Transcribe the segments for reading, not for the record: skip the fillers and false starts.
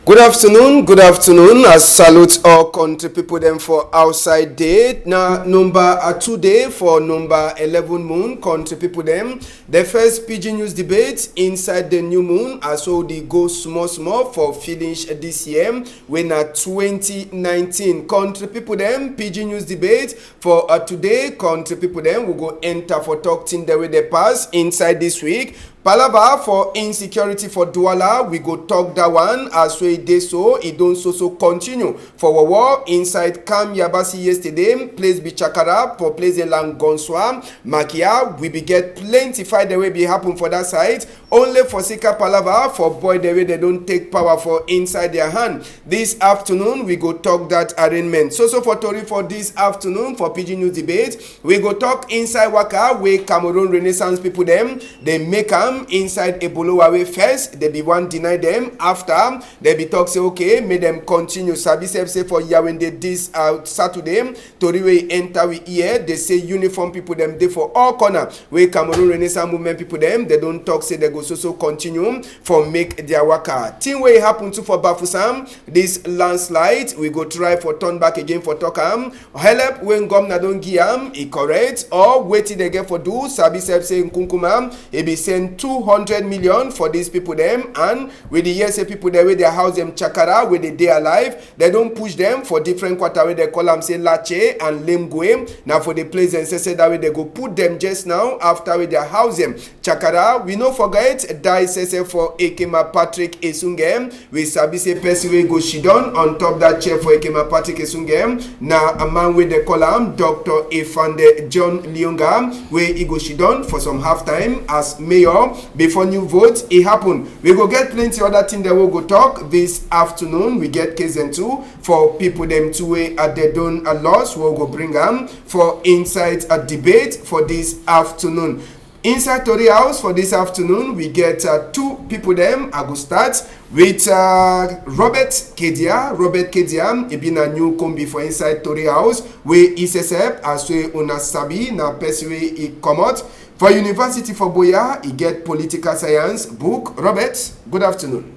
Good afternoon. I salute all country people them for outside day. Now number 2 day for number 11 moon country people them. The first PIDGIN news debate inside the new moon as well they go small for finish this year. When 2019 country people them PIDGIN news debate for today country people them will go enter for talking the way they pass inside this week. Palava for insecurity for Douala, we go talk that one as we dey so, it don't so continue. For our war inside Kam Yabasi yesterday, place be Chakara, for place Langonswa, Makia, we be get plenty fight the way be happen for that side. Only for Sika Palava, for boy the way they don't take power for inside their hand. This afternoon, we go talk that arrangement. So for Tori for this afternoon, for PIDGIN news debate, we go talk inside Waka, where Cameroon Renaissance people them, they make them inside Ebolo away first, they be one deny them. After they be talk say okay, make them continue. Sabi say for Yawende this Saturday, Tori we enter we here. They say uniform people them they for all corner. Where Cameroon Renaissance movement people them they don't talk say they go so continue for make their waka. Thing way happen to for Bafusam this landslide we go try for turn back again for Tokam. Help when governor don't give am e correct or wait till they get for do. Sabi say Nkunkuma e be send 200 million for these people them, and with the USA people there with their house them Chakara with the day alive, they don't push them for different quarter where they call them say Lache and Lemgwe. Now for the place and say that way they go put them just now after with their house them Chakara. We no forget die say for Ekema Patrick Esungem. We sabi say person we go shidon on top that chair for Ekema Patrick Esungem. Now a man with the column Dr. Efande John Leonga where he go shidon for some half time as mayor before new votes it happen. We go get plenty other thing that we'll go talk this afternoon. We get case and two for people them two way at the done a loss. We'll go bring them for inside a debate for this afternoon. Inside Tori House for this afternoon, we get two people them. I go start with Robert Kedia. Robert Kedia, he been a new combi for inside Tori House where SSF as we una sabi na person wey he come out. For University for Boya, he get political science book. Robert, good afternoon.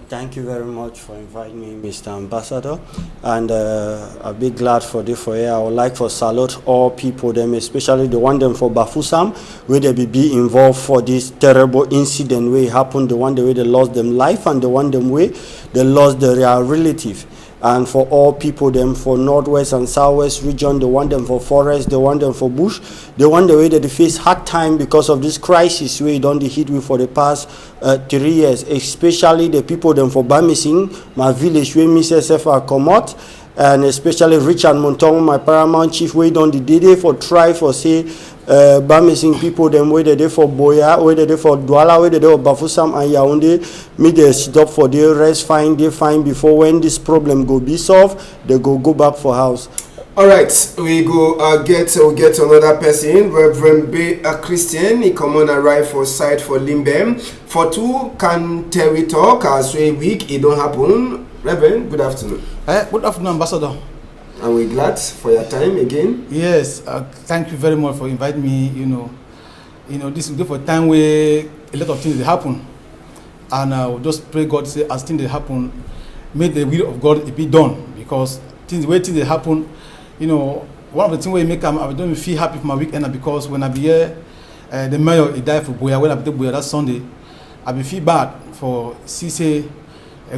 Thank you very much for inviting me, Mr. Ambassador, and I'll be glad for this for here. I would like to salute all people, them especially the one them for Bafusam, where they be involved for this terrible incident where it happened, the one the way they lost them life, and the one them way they lost their relative. And for all people them for northwest and southwest region, they want them for forest, they want them for bush, they want the way that they face hard time because of this crisis where don't they hit with for the past 3 years, especially the people them for Bamising, my village where Mrs. F come out, and especially Richard Montong, my paramount chief, where don't the day for try for say Bamising people them where they for Boya, where they for Douala, where they for Bafusam and Yaoundé, me they stop for their rest, they find before when this problem go be solved, they go back for house. All right, we go get another person, Reverend B. Christian. He come on arrive for site for Limbem. For two, can tell we talk as we week it don't happen. Reverend, good afternoon. Good afternoon, Ambassador. And we're glad for your time again. Yes, thank you very much for inviting me. You know, this is for a time where a lot of things happen, and we just pray God say as things happen, may the will of God be done because things happen. You know, one of the things where make I don't feel happy for my weekend because when I be here, the mayor he died for Boya. When I be Boya that Sunday, I be feel bad for say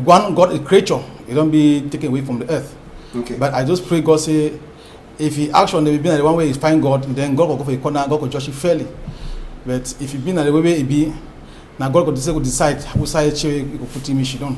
God a creature, it don't be taken away from the earth. Okay. But I just pray God say, if he action they be in the one way he find God, then God will go for a corner, God will judge it fairly. But if he be in the way he be, now God will decide who side he will put him down.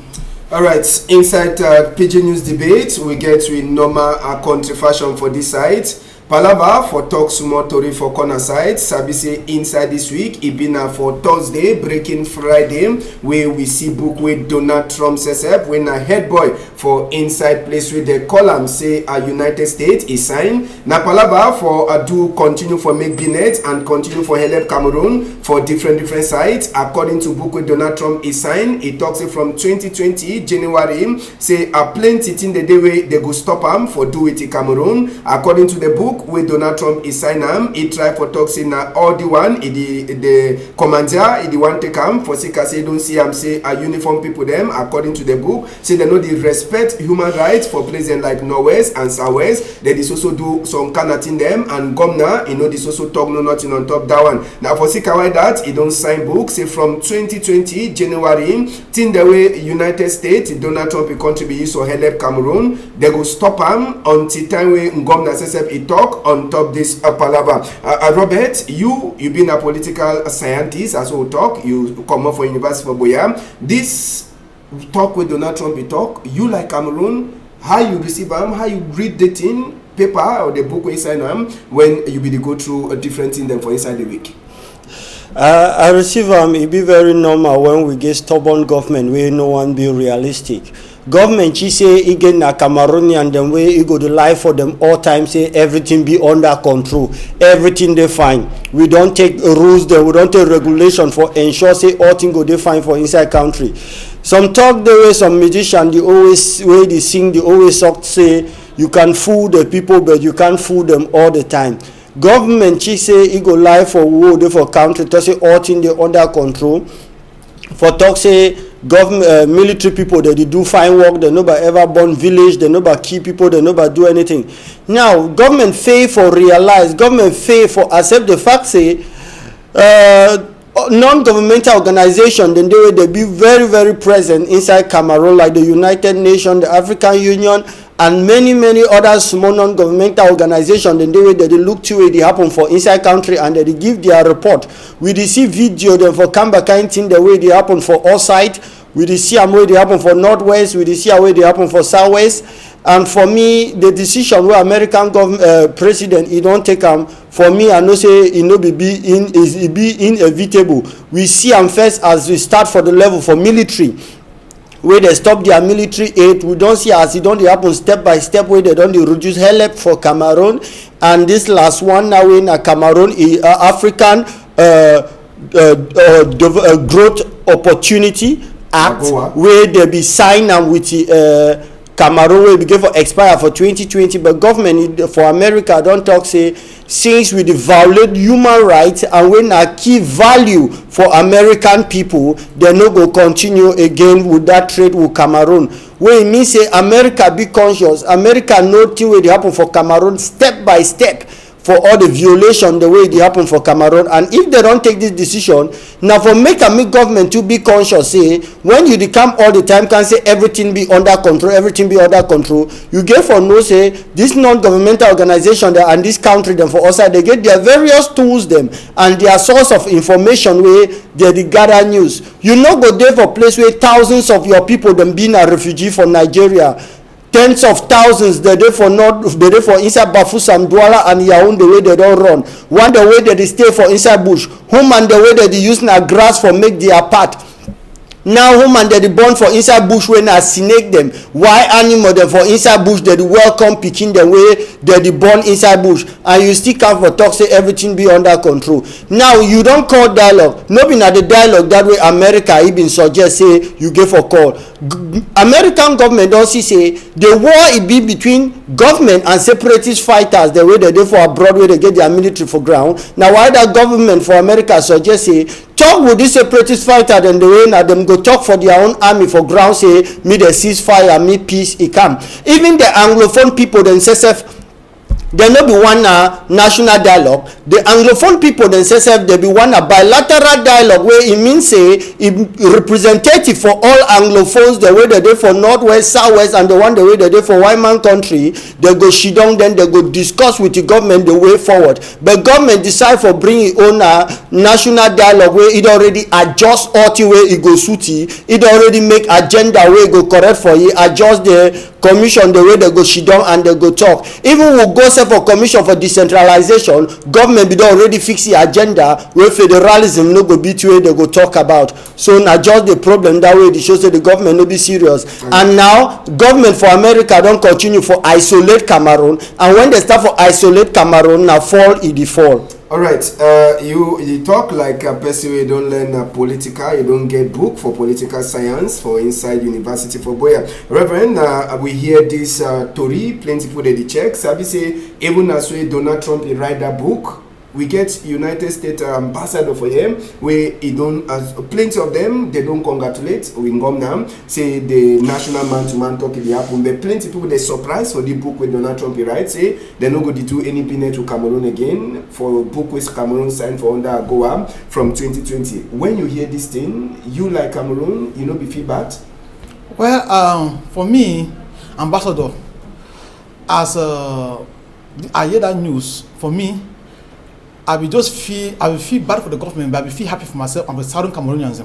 All right, inside PIDGIN news debate, we get with normal country fashion for this side. Palava for talk sumo tori for corner side. Sabi say inside this week, it been for Thursday, breaking Friday, where we see book with Donald Trump says when a head boy for inside place with the column say a United States is signed. Na palava for do continue for make Binet and continue for help Cameroon for different sites. According to book with Donald Trump is signed, it talks from 2020 January say a plenty thing the day way they go stop him for do it in Cameroon. According to the book with Donald Trump is signed him, he try for talking na all the one the commander the one take him for say don't see him say a uniform people them. According to the book say they know they respect human rights for places like Northwest and Southwest. They dis also do some kind of thing them and governor this also talk no nothing on top that one. Now for see why that he don't sign book say from 2020 January till the way United States Donald Trump contribute so help Cameroon they go stop him until time we governor say he talk on top this palava. Robert, you been a political scientist as we talk, you come up for University of Boya. This talk with Donald Trump he talk, you like Cameroon, how you receive him, how you read the thing paper or the book we sign him when you be to go through a different thing than for inside the week. I receive it be very normal when we get stubborn government where no one be realistic. Government she say again na Cameroonian them way it go to lie for them all time say everything be under control, everything they fine. We don't take rules there, we don't take regulation for ensure say all thing go they fine for inside country. Some talk the way some musician they always way they sing they always talk say you can fool the people but you can't fool them all the time. Government she say it go lie for war for country to say all thing they under control. For talk say government military people they do fine work, they never ever burn village, they never kill people, they never do anything. Now government fail for realize, government fail for accept the fact say non-governmental organization then they be very present inside Cameroon like the United Nations, the African Union and many other small non-governmental organizations then they look to it they happen for inside country and they give their report. We receive video them for Kamba kind thing the way they happen for all side. We see a way they happen for Northwest, we see a way they happen for Southwest. And for me, the decision where American government president he don't take them. For me, I know say it no be inevitable. We see them first as we start for the level for military. Where they stop their military aid, we don't see as it don't happen step by step where they don't reduce help for Cameroon. And this last one now in Cameroon African growth opportunity act where they be signed and with Cameroon will be given for expire for 2020, but government for America don't talk say since we violate human rights and when a key value for American people, they no go continue again with that trade with Cameroon. When it means say America be conscious, America know thing will happen for Cameroon step by step. For all the violation the way they happen for Cameroon, and if they don't take this decision now for make government to be conscious say when you come all the time can say everything be under control, you get for no say this non-governmental organization there and this country them for outside they get their various tools them and their source of information where they gather news. You no go there for place where thousands of your people them being a refugee for Nigeria. Tens of thousands they dey for inside Bafoussam, Douala and Yaoundé the way they don't run. One the way they stay for inside bush. Whom and the way they use na grass for make their part. Now whom and they born for inside bush when I snake them. Why animal them for inside bush they welcome picking the way they born inside bush and you still come for talk say everything be under control. Now you don't call dialogue. No be na the dialogue that way America even suggest say you give for call. American government don't see say the war it be between government and separatist fighters the way they do for abroad where they get their military for ground. Now why that government for America suggest say talk with this separatist fighter then the way now them go talk for their own army for ground say me the ceasefire, me peace it come. Even the Anglophone people themselves there no be one national dialogue. The Anglophone people themselves there be one bilateral dialogue where it means say it representative for all Anglophones the way they do for Northwest, Southwest and the one the way they do for white man country. They go sit down then they go discuss with the government the way forward. But government decide for bring its own national dialogue where it already adjust all the way it go suit it already make agenda where it go correct for you, adjust the commission the way they go sit down and they go talk. Even we go say for commission for decentralization, government be don already fix the agenda wey federalism no go be wey they go talk about. So na just the problem that way it shows that the government no be serious. And now government for America don continue for isolate Cameroon, and when they start for isolate Cameroon, na fall e dey fall. All right, you talk like a person who don't learn political, you don't get book for political science for inside university for Boya. Reverend, we hear this story, plenty people they check. Sabi say even as we Donald Trump he write that book, we get United States ambassador for him, where he don't, as plenty of them, they don't congratulate we come now, say the national man-to-man talk it happen, but plenty people they surprised for the book with Donald Trump he write, say they not go to do any peanut to Cameroon again, for a book with Cameroon signed for under Goa from 2020. When you hear this thing, you like Cameroon, you know be feedback? Well, for me, ambassador, as I hear that news, for me, I will feel bad for the government, but I will feel happy for myself and the Southern Cameroonians.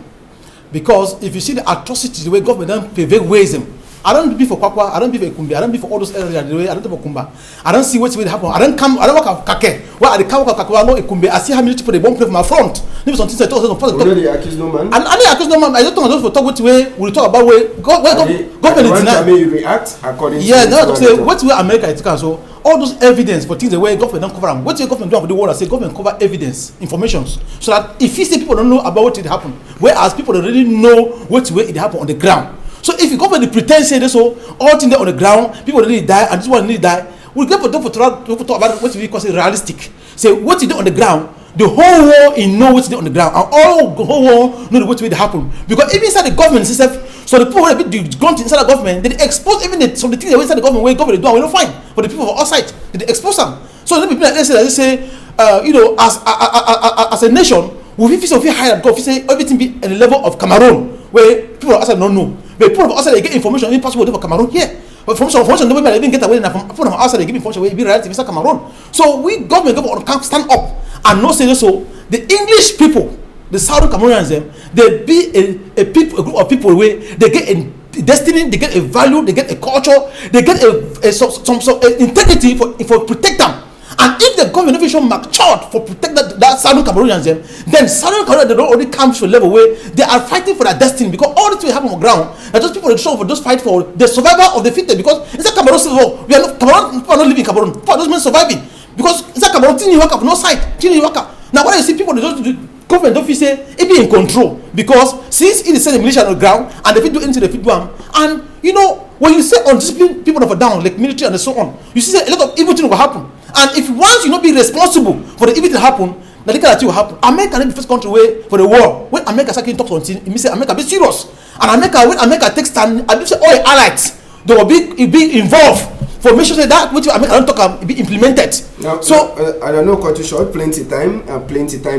Because if you see the atrocity, the way government don't prevail ways them. I don't be for Kwakwa, I don't be for Ikumbi, I don't be for all those areas, the way I don't be for Kumba. I don't see what's going to happen. I don't work at Kake. Where are the Kwakwa, no Ikumbi? I see how many people they won't play for my front. Maybe some things I talk. Already accused no man. And I accuse no man. I don't talk about what way we talk about where government is denied. You react according to now to say what way America is taken. So all those evidence for things the way government don't cover them. What the government do for the world? I say government cover evidence, information, so that if you say people don't know about what it happened, whereas people already know what way it happened on the ground. So if you government pretend say this, so all things there on the ground, people really die, and this one really die. We get for talk about what we call realistic. Say what you do on the ground. The whole world in know what's on the ground, and all the whole world know what will happen. Because even inside the government system, so the people who have been gone inside the government, they expose even some of the things that inside the government where government do, we don't find. But the people from outside, they expose them. So the people like they say, you know, as a nation, we feel higher God. We say everything be at the level of Cameroon, where people outside don't know. But people outside they get information impossible for Cameroon here. But from information nobody even get away from people outside they give information where it be relative inside Cameroon. So we government can stand up and not say so. The English people, the Southern Cameroonians, they be a group of people where they get a destiny, they get a value, they get a culture, they get some integrity for protect them. And if the government official matured for protect that Southern Cameroonians, then Southern Cameroonians they don't already come to a level where they are fighting for their destiny, because all this will happen on the ground. And those people that show for those fight for the survival of the fittest, because inside Cameroon civil war, Cameroon people are not living in Cameroon. People are those men surviving. Because inside Cameroon, things work up, no side, things work up. Now when you see people, the government don't feel say it be in control, because since it is the militia on the ground and they fit do into the fit do and you know when you say undisciplined people that are down like military and so on, you see a lot of evil things will happen. And if once you not be responsible for the evil that happen, the thing that will happen. America is the first country way for the war. When America started talk something, it means say America be serious. And when America takes stand, I believe say all the allies they will be involved. For make sure that which I don't talk be implemented. Now, so I don't know, cut you short. Plenty time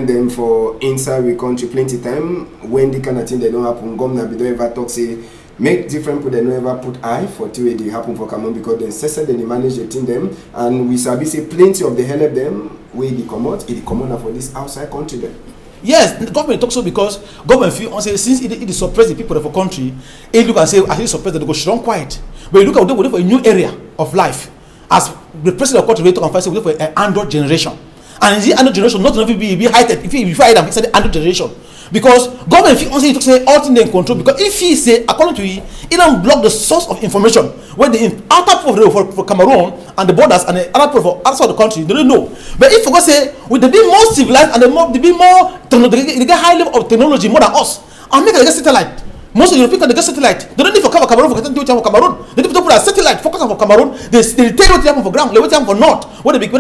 them for inside we country. Plenty time when the kind of thing they don't happen. Government be don't ever talk say make different people they don't ever put eye for till they happen for Cameroon, because they say they manage the thing them, and we sabi say plenty of the help them where they come out for this outside country them. Yes, the government talks so because government feel say since it suppress the people of the country, it look and say as it suppress them, they go strong quiet. But you look at them for a new area of life. As the president of the country talk and say we for an Android generation. And in the Android generation, not only be high tech, if you find them, it's the Android generation. Because government feel say say all things in control, because if he say according to he don't block the source of information when the outer part for Cameroon and the borders and the other part for outside the country, they don't know. But if you go say with they be more civilized and they be more they get high level of technology more than us, and make they get satellite. Most of the Europeans they get satellite. They don't need for cover Cameroon for Cameroon. They need to put a satellite focus on for Cameroon. They tell what happen for ground, they what happen for north. What they will kill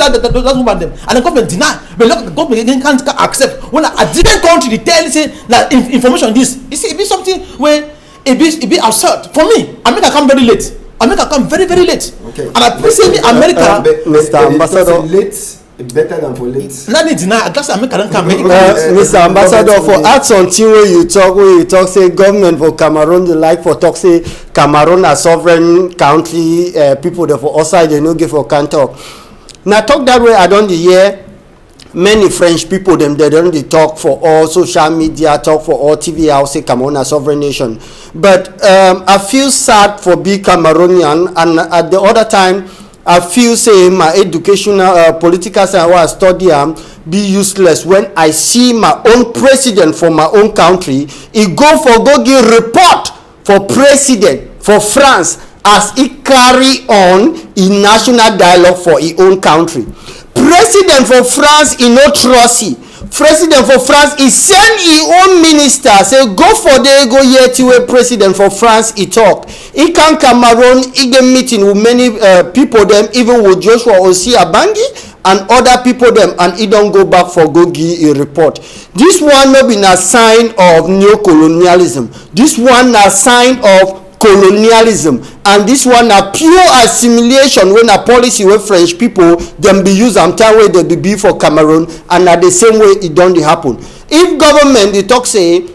that woman them, and the government deny. But look, the government again can't accept when a different country they tell say that information this. You see, it be something where it be absurd. For me, America come very late. America come very late. Okay. And I appreciate America, Mr. Ambassador. Late. Better than for late. Not deny. That's America don't come. Mr. Ambassador, for add something where you talk say government for Cameroon they like for talk say Cameroon a sovereign country, people there for outside they no give for can talk. Now talk that way I don't hear many French people them they don't dey talk for all social media, talk for all TV house say Cameroon a sovereign nation. But I feel sad for being Cameroonian, and at the other time I feel say my educational political science wey I study be useless when I see my own president for my own country he go give report for president for France as he carry on in national dialogue for his own country. President for France he no trust he. President for France he send his own minister say go for there go hear to president for France he talk. He come Cameroon he get meeting with many people them, even with Joshua Osiabangi and other people them, and he don't go back for go give a report. This one no be a sign of neo-colonialism. This one a sign of colonialism, and this one a pure assimilation when a policy wey French people them be use am time wey they be for Cameroon, and na the same way it don dey happen. If government dey talk say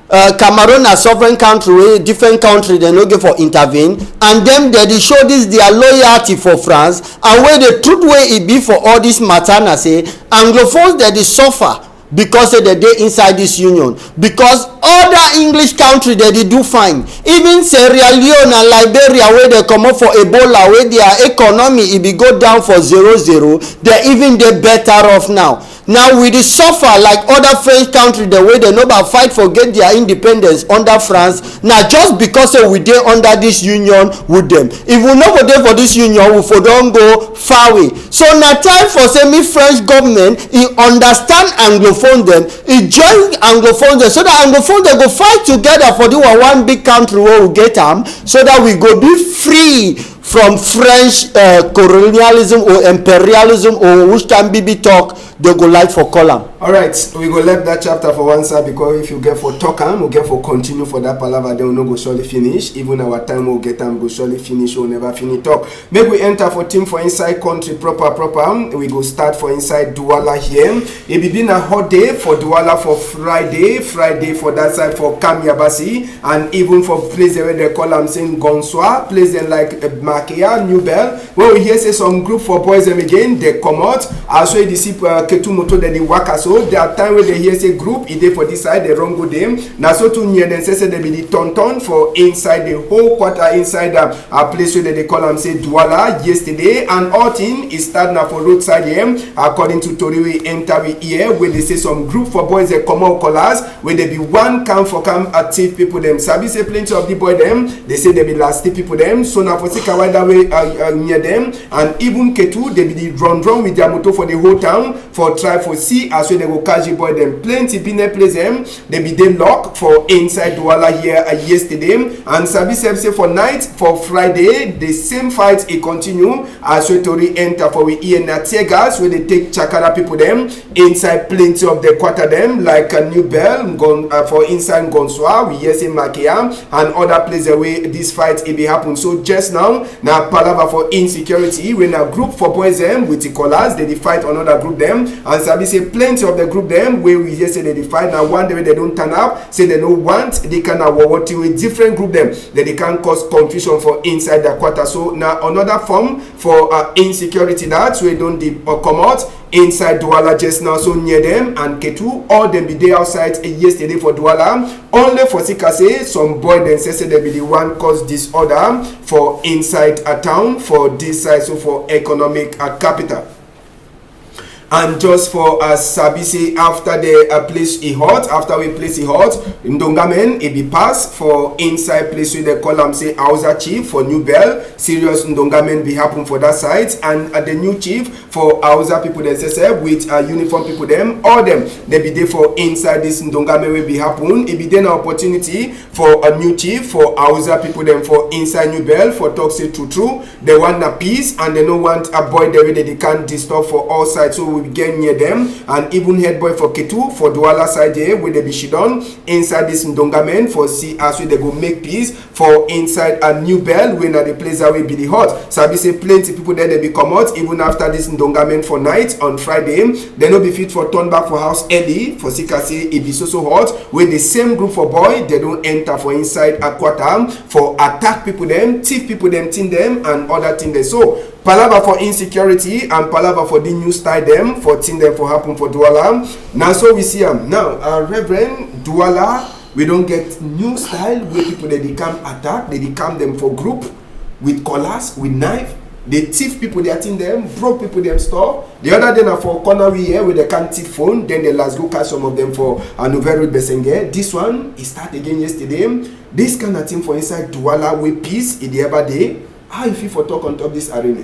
Cameroon a sovereign country wey different country dem no get for intervene, and dem dey show this their loyalty for France, and wey the truth wey e be for all this matter na say Anglophones dey suffer because they dey inside this union, because other English country they do fine. Even Sierra Leone and Liberia wey they comot for Ebola, wey their economy e be go down for 0-0, they even dey better off now. Now we dey suffer like other French country the way they know about fight for get their independence under France. Now just because we dey under this union with them, if we no go dey for this union we for don go far away. So na time for say me French government e understand Anglophone them, e join Anglophone them, so that Anglophone they go fight together for the one big country where we get them, so that we go be free from French colonialism or imperialism, or which time BB talk they go like for column. All right, we go left that chapter for one side, because if you get for talk am, we get for continue for that palaver, then we no go surely finish. Even our time we'll get them go surely finish, we'll never finish talk. Maybe we enter for team for inside country proper. We go start for inside Douala here. It be been a hot day for Douala for Friday for that side for Kamiabasi, and even for places where they call them saying Gonswa, places like Makia, New Bell. When we hear say some group for boys them again, they come out. As well, they see Ketu Moto that they work as well. There are time when they hear say group, if they for this side, they wrong go them. Now so to near them say they be the ton for inside the whole quarter inside a place where they call them say Douala yesterday, and all thing is start now for roadside here. According to Tori we enter we here where they say some group for boys they come out colors where they be one camp for camp active people them. Sabi say plenty of the boy them. They say they be last people them. So now for say that way near them, and even Ketu they be the run with their motor for the whole town for try for see as well they go catch the boy them. Plenty been a place them. They be they lock for inside Douala here yesterday, and Sabi say for night for Friday the same fight it continue as we Tori enter for we here na tear gas where they take Chakara people them inside plenty of the quarter them like a New Bell for inside Gonswa we hear say Makia and other places where this fight it be happen. So just now palava for insecurity when a group for boys them with the colors they fight another group them, and Sabi say plenty of the group them where we hear say they fight now one day they don't turn up say they don't want they can work with different group them that they can cause confusion for inside the quarter. So now another form for insecurity that we don't come out inside Douala just now, so near them and Ketu all them be there outside yesterday for Douala. Only for Sikase some boy then say they be the one cause disorder for inside a town for this side, so for economic capital. And just for Sabi say after the place is hot, after we place it hot, Ndongamen it be pass for inside place where they call them say Hausa chief for New Bell. Serious Ndongamen be happen for that side, and the new chief for Hausa people they say with uniform people them, all them they be there for inside this Ndongamen will be happen. It be then an opportunity for a new chief for Hausa people them for inside New Bell for talk say true. They want a peace and they don't want a boy there that they can't disturb for all sides. So we get near them, and even head boy for Ketu for Douala side here where they be shidon inside this Ndongamen for see as we they go make peace for inside a New Bell wey na the place that will be the hot. Sabi say plenty people there they be come out even after this ndongament for night on Friday. They no be fit for turn back for house early for sika say it be so hot when the same group for boy they don't enter for inside a quarter for attack people them, thief people them, tin them and other thing they so. Palava for insecurity and palava for the new style them for tin them for happen for Douala. Now so we see them now Reverend Douala. We don't get new style where people they come attack, they come them for group with collars, with knife. They thief people, they attend them, broke people them store. The other day na for corner we here where they can't thief phone, then they last go catch some of them for a Nouvelle Besenge. This one is start again yesterday. This kind of thing for inside Douala with peace in the ever day. How you feel for talk on top of this arena?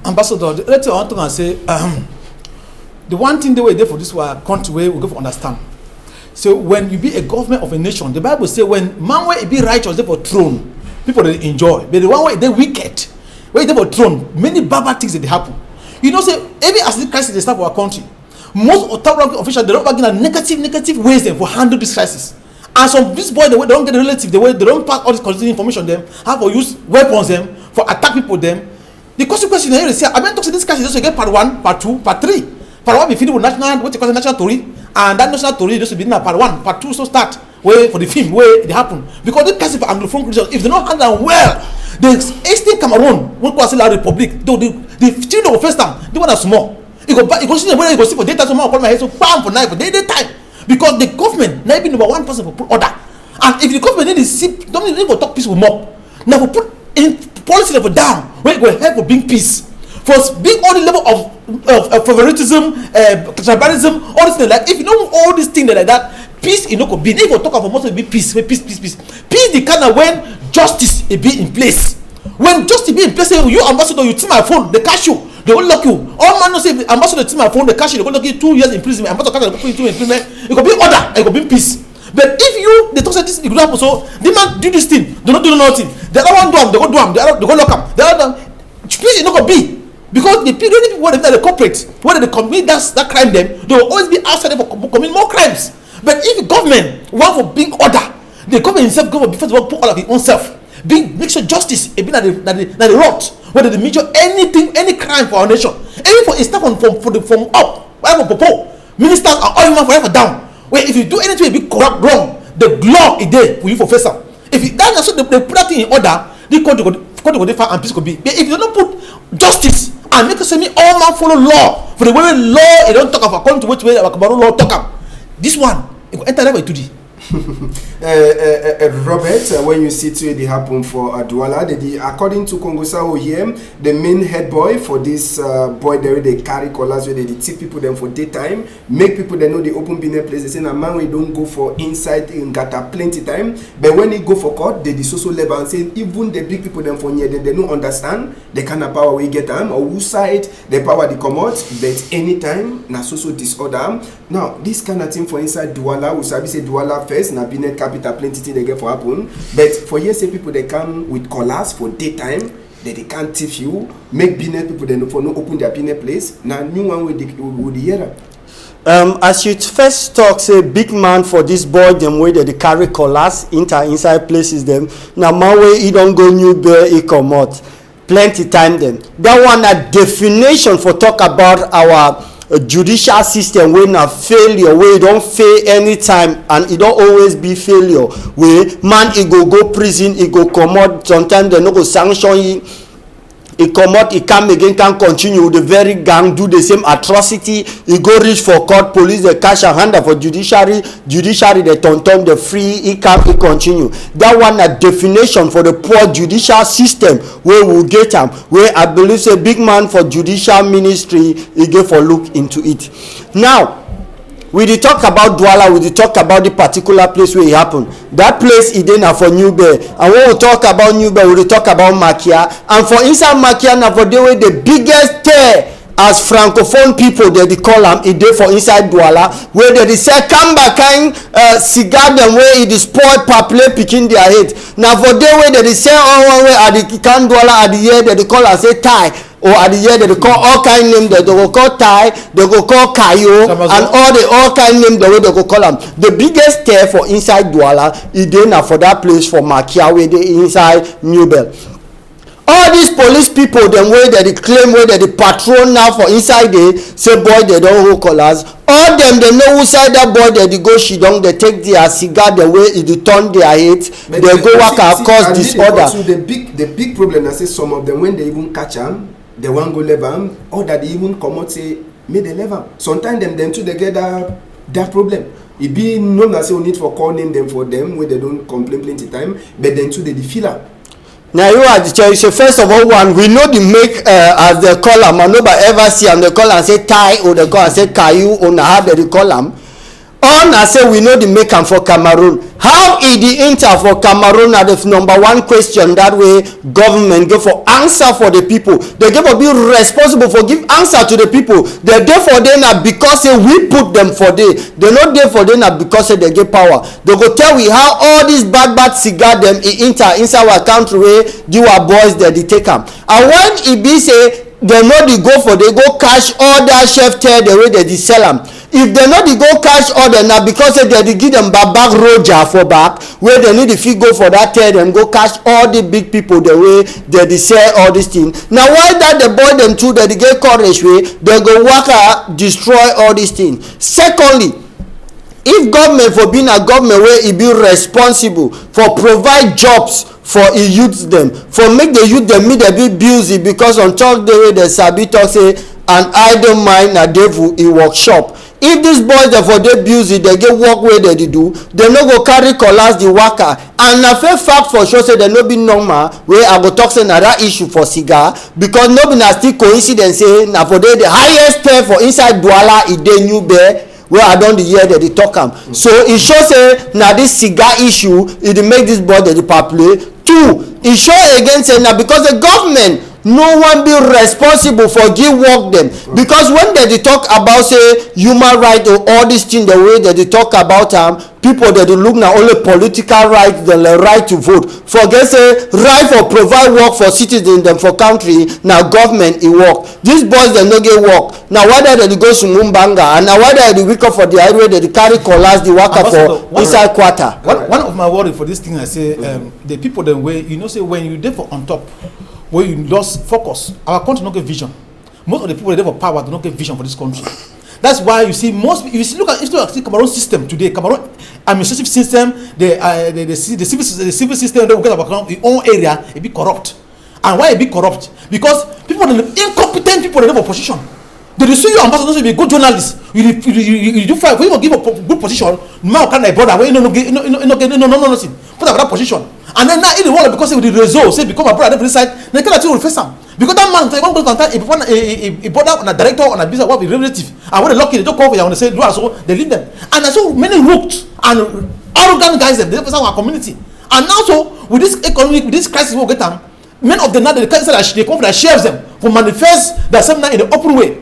Ambassador, let's want to say the one thing they were there for this one country where we go for understand. So when you be a government of a nation, the Bible say when man way be righteous they for throne, people they enjoy. But the one way they wicked, where they for throne, many bad things that they happen. You know, say every as the crisis they start for our country, most authority officials they don't bargain at negative ways them for handle this crisis. And some this boy the way they don't get the relative, the way they don't pass all this constitutional information them, have to use weapons them for attack people them. The consequence you know, say I mean talk to this crisis just get part 1, part 2, part 3. Part 1 be feeding with national what they call the national story. And that national story just be in part 1, part 2 so start where for the film where it happen because the case of Anglophone Christians if they don't handle them well, the Eastern Cameroon what was the Republic though the children of first time the one that's small it go see where you go see for data someone call my head so bam for night for day time because the government not even number one person for put order and if the government need to see don't need to talk peace with more now for put in policy level down where it will help for bring peace. For being all the level of favoritism, tribalism, all this thing like if you know all these things like that, peace you know could be. If you talk about most of it be peace, peace. Peace the kind of when justice is be in place. When justice be in place, say you ambassador, you take my phone, they catch you, they will lock you. All man no say ambassador take my phone, they catch you, they will lock you 2 years imprisonment. Ambassador catch you 2 years imprisonment. It could be order, it could be peace. But if you they talk say this, it could happen. So the man do this thing, they don't do nothing. The other one do them, they go do them, they go lock them. The other peace is not gonna be. Because the people when they cooperate, when they commit that crime them, they will always be outside for commit more crimes. But if the government want for being order, the government itself go for first of all put all of its own self. Make sure justice it be na the rot, whether they measure anything, any crime for our nation. Even for it's not from up, whatever popo, ministers are all man forever down. Where if you do anything be corrupt wrong, the law is there for you for face up. If you that's so they put that thing in order, the country go different and peace could be. But if you don't put justice and make us say me all man follow law for the way law they don't talk about according to which way about law talk up. This one it will enter level 2D. Robert, when you see today it happen for Douala, according to Congo Sao here, the main head boy for this boy there they carry collars where they tip people them for daytime, make people they know the open business place. They say na man we don't go for inside in Gata plenty time, but when they go for court, they social level and say even the big people them for near they don't understand the kind of power we get them or whose side the power they come out, but anytime na social disorder. Now this kind of thing for inside Douala, we say Douala first na binet capital plenty thing they get for happen, but for here say people they come with collars for daytime they can't thief you make binet people they for no open their binet place na new one with the year. As you first talk say big man for this boy them way they carry collars inside places them now man way he don't go New Bell he come out plenty time them that one a definition for talk about our judicial system wey na failure wey don fail anytime and e don always be failure wey man e go prison e go comot sometimes dem no go sanction him e comot e come again can continue with the very gang do the same atrocity e go reach for court police dey catch am hand am for judiciary dey turn dey free e come e continue that one na definition for the poor judicial system wey we get am wey I believe say big man for judicial ministry e get for look into it. Now we dey talk about Douala, we dey talk about the particular place where it happen. That place e dey na for New Bell, and when we talk about New Bell we dey talk about Makia, and for inside Makia na for dey wey the biggest tear as francophone people they call am e dey for inside Douala where they say kamba kind cigar dem wey e dey spoil paple pikin their head na for dey wey they say one way at the can Douala at the year they call am say tie or at the year they call all kind name, they go call Tai, they go call Kayo, and all kind name the way they go call them. The biggest tear for inside Douala is then for that place for Makia where they inside New Bell. All these police people, them way that they claim where they patrol now for inside they say boy they don't hold colors. All them they know who side that boy they go shidong, they take their cigar the way it turn their head, they go work cause disorder. The big problem I say some of them when they even catch them, they want go leave them, or that they even come out say may they leave them. Sometimes them too they get that problem. It be no that say we need for call name them for them where they don't complain plenty time, but then too they feel am. Now you are the church. So first of all, one we know the make as they call them. I nobody ever see and they call and say Tai or they call and say Kayu or how they call them. On I say we know the make them for Cameroon. How is the inter for Cameroon? Are the number one question that way government give for answer for the people. They give a be responsible for give answer to the people. They're there for them not because we put them for they. They're not there for them not because they get power. They go tell we how all these bad cigar them inside our country where you are boys that they take them. And when it be say they know they go for they go cash all that chef tear the way they sell them. If they know they go cash order now because they give them back Roger for back where they need if you go for that tear them go cash all the big people the way they sell all these things. Now why that the boy them too that they get courage way they go work destroy all these things. Secondly, if government for being a government where it be responsible for provide jobs for a youth them for make the youth them meet a bit busy because on talk the way the sabi talk say an idle mind a devil in workshop. If these boys are for they busy, they get work where they do, they no go carry collars the worker. And a fair fact for sure say they no be normal where I go talk say another issue for cigar because no be na still coincidence say na for they the highest pay for inside Douala is they New Bear where I don't hear that they talk am. So it shows say now this cigar issue it make this boy the populate. Two, it show again say now because the government no one be responsible for give work them because when they talk about say human right or all these things the way that they talk about people that look now only political right the right to vote forget say right for provide work for citizens them for country now government it work these boys they no get work now whether they go to Mumbanga and now whether they wake up for the highway they carry collars the worker for inside quarter. One of my worry for this thing I say the people the way you know say when you dey for on top where you lost focus, our country don't get vision. Most of the people that have power do not get vision for this country. That's why you see most. If you look at the Cameroon system today, Cameroon administrative system, the civil system that we get about in own area, it be corrupt. And why it be corrupt? Because people, incompetent people, that have a position. They see you ambassador to be a good journalist. You do fight. When you give a good position, now can I bother? When you no nothing. Put that position. And then now in the world because with the result say become a brother every side, they cannot will face him. Because that man one go contact a bother on a director on a business what with relative. And when they lucky they don't call for you and they say do so they leave them. And there's so many rooked and arrogant guys them they face our community. And now so with this economic with this crisis we get them, many of them now they say that they come for shares them for manifest their seminar in the open way.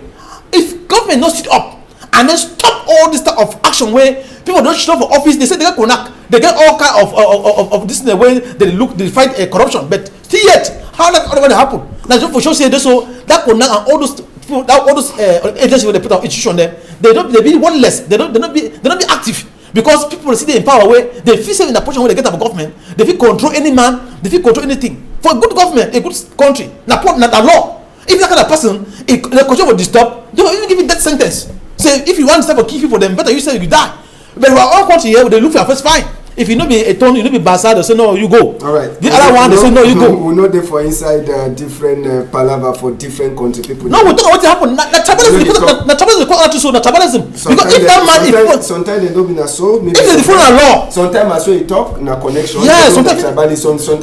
If government not sit up and then stop all this type of action where people don't show up for office, they say they get connect, they get all kind of this in the way they fight corruption, but still yet how that going to happen? Now just for sure say this so that connect and all those people, all those agencies where they put our institution there, they be one less, they not be active because people see they in power where they feel safe in the position where they get up government, they feel control any man, they feel control anything. For a good government, a good country, not a law. If that kind of person, if the control will disturb, they will even give you death sentence. Say if you want to start for kill people, then better you say you die. But we are all country here, they look for your first fine. If you not be a tone, you not be bastard, they say no, you go. All right. The other one, they say no, you go. We know they for inside different palaver for different country people. No, we don't know what happened. Tribalism, because if that man, sometimes they don't be na so. If they follow a law, sometimes as well you talk na connection. Yeah, sometimes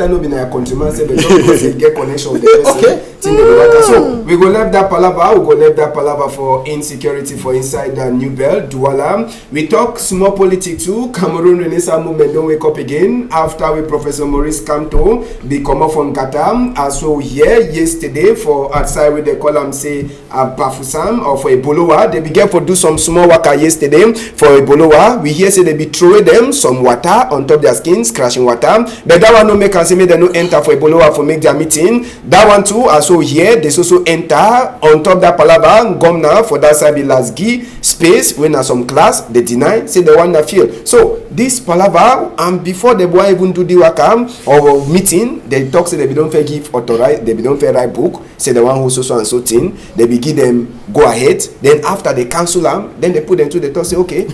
no be na countryman say but because they get connection with the person. Okay. So we go left that palaver. We go left that palaver for insecurity for inside the New Bell, Douala. We talk small politics too. Cameroon Renaissance movement. they don't wake up again after we Professor Maurice Kamto be come up from Qatar. As so here yesterday for outside with the column say Bafusam or for Ebolowa. They began to do some small worker yesterday for Ebolowa. We hear say they be throwing them some water on top their skins, crashing water. But that one no make and say me they no enter for Ebolowa for make their meeting. That one too, as so here they also enter on top that palava gomna for that side last space when are some class they deny say they want to feel. So this palava and before the boy even do the work or meeting, they talk say they don't fair give authorize, they don't fair write book, say the one who so and so thing, they be give them go ahead. Then after they cancel them, then they put them to the talk say okay,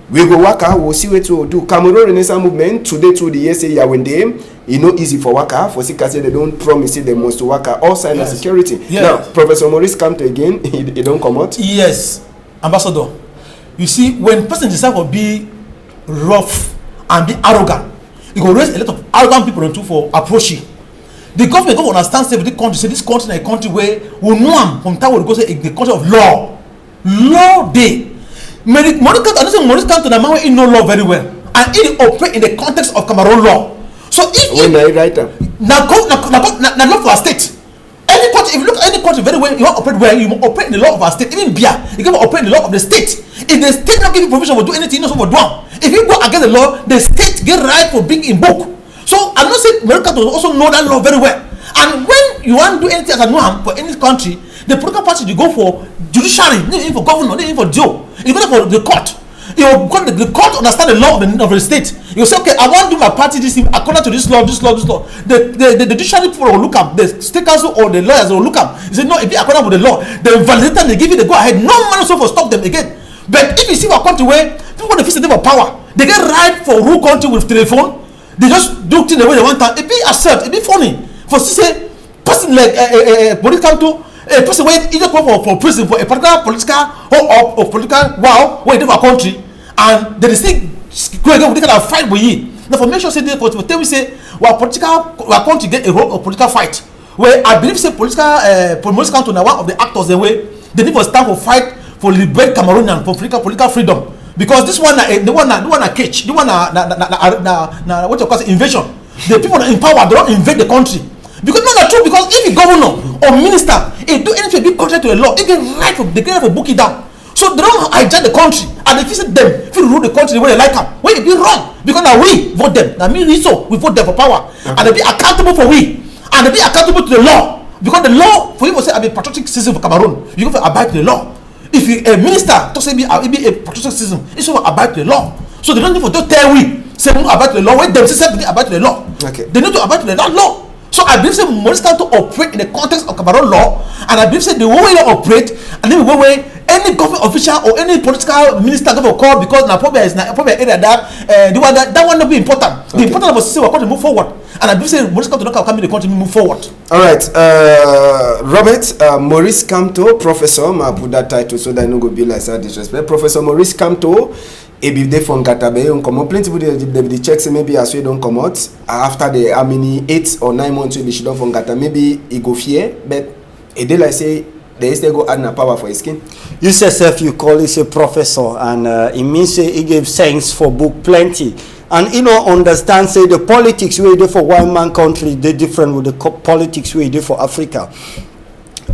we go waka, we'll see what to do. Cameroon Renaissance movement today to the year say Yawende. It's not easy for worker for say they don't promise it they must work all sign of security. Now Professor Maurice come to again, he don't come out. Yes, Ambassador. You see, when person decide to be rough and be arrogant, it will raise a lot of arrogant people into for approaching. The government don't understand say this country, say this country is a country where we know from time we go say the country of law. Law day. Maurice come to the man where he know law very well. And he operate in the context of Cameroon law. So if when I write them, now law for our state. Any country, if you look at any country very well, you want to operate well, you must operate in the law of our state. Even Bia, you can operate in the law of the state. If the state not give you permission to do anything, you know what do. If you go against the law, the state get right for being in book. So I'm not saying America to also know that law very well. And when you want to do anything as a norm for any country, the political party you go for judiciary, not even for governor, not even for Joe. You go for the court. You go the court understand the law of the state. You say, okay, I want to do my party this thing according to this law. The judiciary people will look up, the state council or the lawyers will look up. You say, no, if they according with the law, the validator they give you the go ahead. No man also for stop them again. But if you see our country where people want to fix the for power, they get right for rule country with telephone. They just do things the way they want. It be absurd. It be funny for say person like police come to. A person when either go for prison for a particular political or political where they do our country and they still go again with kind of fight with you. Now for make sure say for tell we say our country get a whole political fight where I believe say political country now one of the actors the way they need to stand for fight for liberate Cameroon and for political freedom because this one the one catch the one what you call it, invasion. The people in power they don't invade the country. Because not true. Because if a governor or minister, if do anything to be contrary to the law, they get right for book it down. So they don't hijack the country and they visit them. If you rule the country the way they like them, when it be wrong, because now we vote them. Now me so we vote them for power, and they be accountable for we, and they be accountable to the law. Because the law for you say I be patriotic citizen for Cameroon, you go for abide to the law. If you a minister to say be a patriotic citizen, it's for abide to the law. So they don't need to tell we say abide to the law when them say abide to the law. Okay. They need to abide to the law. So I believe say Maurice can to operate in the context of Cameroon law, and I believe say the way they operate, and then the way any government official or any political minister go for call because na problem area that one not be important. Okay. The important was say we're going to move forward, and I believe say Maurice Kamto don't come in the country move forward. All right, Robert Maurice Kamto, Professor, I put that title so that no go be like that disrespect. Professor Maurice Kamto. If they from Katabe, come out. Plenty people they check say maybe as we don't come out after the how many 8 or 9 months we should don't from Kata. Maybe he go fear, but a day like say they still go add na power for his skin. You yourself you call it a professor, and it means say he gave sense for book plenty. And you know understand say the politics we do for one man country they different with the politics we do for Africa,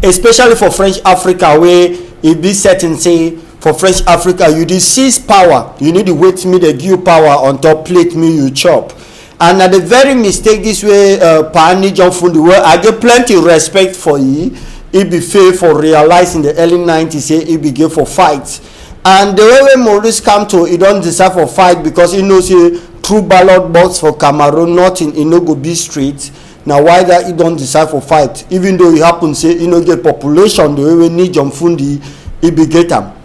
especially for French Africa where it be certain say. For French Africa, you did seize power. You need to wait me to give you power on top plate me you chop. And at the very mistake this way, Pani John Fundi, where I get plenty respect for you. It be fair for realizing the early 90s, say it be good for fights. And the way Maurice come to, he don't deserve for fight because he knows he true ballot box for Cameroon, not in Inogo B Street. Now why that he don't deserve for fight? Even though he happen say he no get population, the way we need John Fundi, he be get them.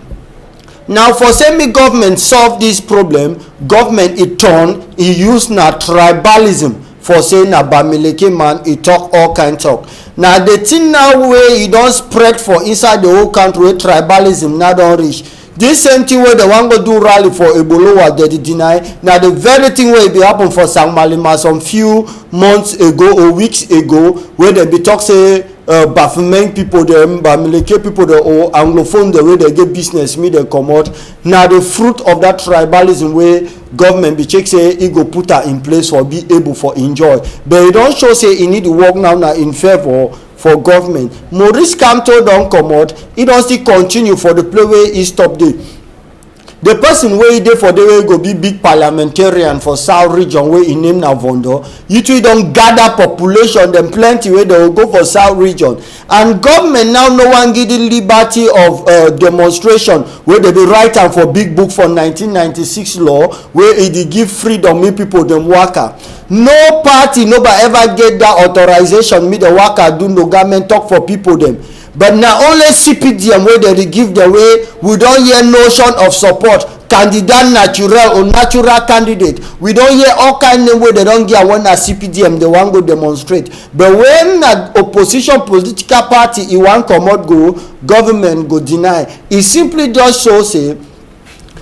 Now for semi government solve this problem, government it turn he use na tribalism for saying na Bamileke man he talk all kind talk. Now the thing now where he don't spread for inside the whole country where tribalism now don't reach. This same thing where the one go do rally for Ebolowa they deny. Now the very thing where it be happen for Sang Malima some few months ago or weeks ago where they be talk say Bafumeng people them, Bamileke people the or Anglophone the way they get business me they come out. Now the fruit of that tribalism way government be check say he go put her in place for be able for enjoy. But it don't show say he need to work now in favor for government. Maurice Kamto don't come out. He don't still continue for the play where he stop there. The person wey dey for the way go be big parliamentarian for South region wey e name na Vondo, you two don gather population dem plenty wey dey go for South region, and government now no wan give the liberty of demonstration wey dey be write am for big book for 1996 law wey e dey give freedom make people dem waka. No party no ba ever get that authorization make the waka do no government talk for people dem. But now only CPDM wey they give the way we don't hear notion of support candidate natural or natural candidate. We don't hear all kind of way they don't get when a CPDM they want go demonstrate. But when an opposition political party e want come out go, government go deny. It simply just shows say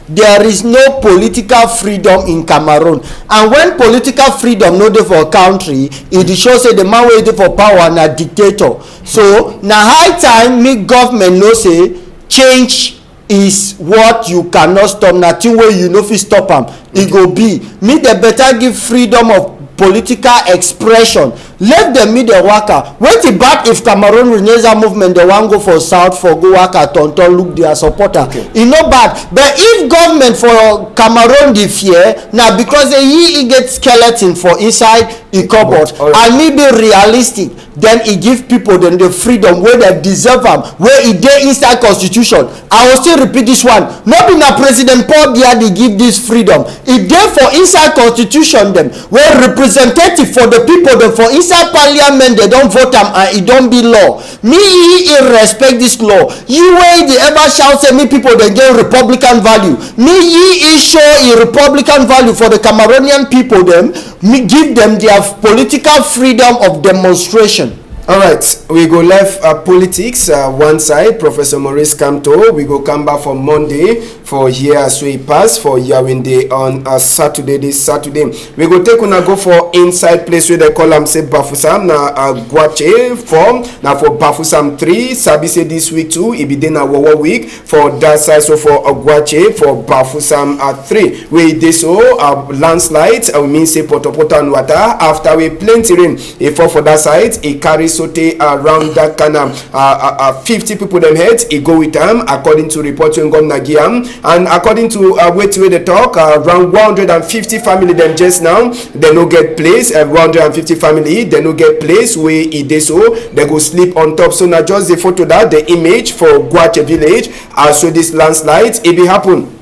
there is no political freedom in Cameroon, and when political freedom no dey for country, it shows say the man wey dey for power na dictator. So na high time make government know say change is what you cannot stop. Na thing wey you no fit stop am. E go be make dem better give freedom of political expression. Let them meet the worker. Wait it back if Cameroon Renaissance movement they want go for south for go worker tonton look their supporter. It's not bad. But if government for Cameroon the fear now because he get skeleton for inside a cupboard and me be realistic, then he give people then the freedom where they deserve them, where it dey inside constitution. I will still repeat this one. Not be na President Paul Biya they give this freedom. It dey for inside constitution them where representative for the people them for inside parliament they don't vote am and it don't be law. Me he respect this law. You way they ever shout say me people they get Republican value. Me he show a Republican value for the Cameroonian people them. Me give them their political freedom of demonstration. All right, we go left politics one side. Professor Maurice Kamto, we go come back for Monday for here as we pass for Yawinde on Saturday. This Saturday we go take una go for inside place where they call am say Bafusam na Gwache form na for Bafusam 3. Sabi say this week too it be dey na Wawa week for that side. So for Gwache for Bafusam 3 we dey so landslide we mean say Potopoto and water after we plenty rain e fall for that side e carry sote around that kind of 50 people them heads e go with them according to report wey come Nagiam, and according to wait wey they talk around 150 family them just now they no get place. 150 family they no get place where e dey so they go sleep on top. So now just the photo that the image for Gwache village so this landslide it be happen.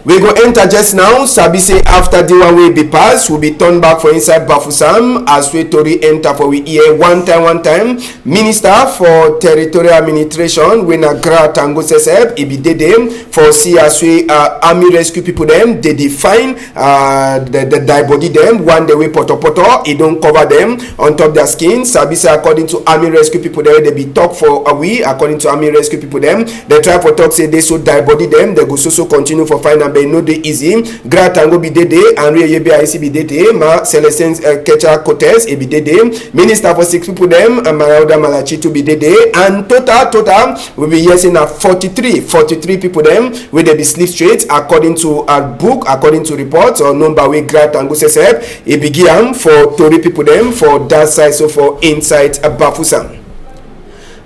We go enter just now. Sabi say after the one way be pass, we be turned back for inside Bafusam as we tori enter for we hear one time. Minister for Territorial Administration when a Gra Tango Seseb, it be dem for see as we army rescue people them. They define the die body them. One the way poto, it don't cover them on top their skin. Sabi say according to army rescue people there, they be talk for a we. According to army rescue people them, they try for talk say they so die body them. They go so continue for find and no dey easy. Gratango be dede and IC be dede. Ma Celestin Kecha Cotes e be dede. Minister for 6 people them Marauda Malachi to be dede. And total will be yes in a 43 people them where they be sleep straight according to a book, according to reports or number we Gratango says e began for 30 people them for that side. So for inside Bafusam.